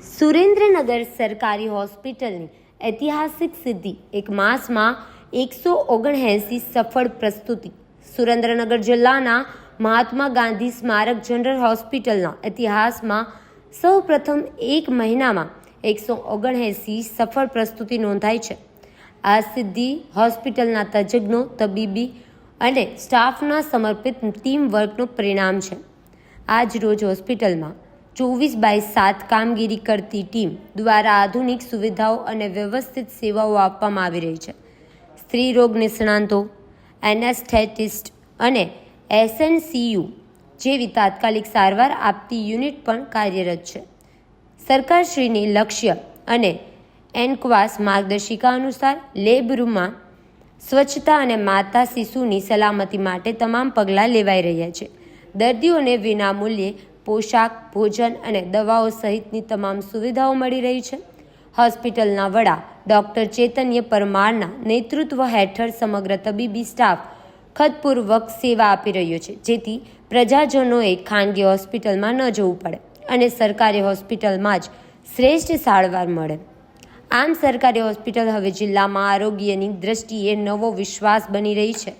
સુરેન્દ્રનગર સરકારી હોસ્પિટલની ઐતિહાસિક સિદ્ધિ, એક માસમાં 179 સફળ પ્રસ્તુતિ. સુરેન્દ્રનગર જિલ્લાના મહાત્મા ગાંધી સ્મારક જનરલ હોસ્પિટલના ઇતિહાસમાં સૌપ્રથમ એક મહિનામાં 179 સફળ પ્રસ્તુતિ નોંધાઈ છે. આ સિદ્ધિ હોસ્પિટલના તજજ્ઞો, તબીબી અને સ્ટાફના સમર્પિત ટીમ વર્કનું પરિણામ છે. આજ રોજ હોસ્પિટલમાં 24/7 કામગીરી કરતી ટીમ દ્વારા આધુનિક સુવિધાઓ અને વ્યવસ્થિત સેવાઓ આપવામાં આવી રહી છે. સ્ત્રી રોગ નિષ્ણાંતો, એનેસ્થેટિસ્ટ અને એસએનસીયુ જેવી તાત્કાલિક સારવાર આપતી યુનિટ પણ કાર્યરત છે. સરકારશ્રીની લક્ષ્ય અને એનક્વાસ માર્ગદર્શિકા અનુસાર લેબ રૂમમાં સ્વચ્છતા અને માતા શિશુની સલામતી માટે તમામ પગલાં લેવાઈ રહ્યા છે. દર્દીઓને વિનામૂલ્યે પોશાક, ભોજન અને દવાઓ સહિતની તમામ સુવિધાઓ મળી રહી છે. હોસ્પિટલના વડા ડૉક્ટર ચૈતન્ય પરમારના નેતૃત્વ હેઠળ સમગ્ર તબીબી સ્ટાફ ખતપૂર્વક સેવા આપી રહ્યો છે, જેથી પ્રજાજનોએ ખાનગી હોસ્પિટલમાં ન જવું પડે અને સરકારી હોસ્પિટલમાં જ શ્રેષ્ઠ સારવાર મળે. આમ સરકારી હોસ્પિટલ હવે જિલ્લામાં આરોગ્યની દ્રષ્ટિએ નવો વિશ્વાસ બની રહી છે.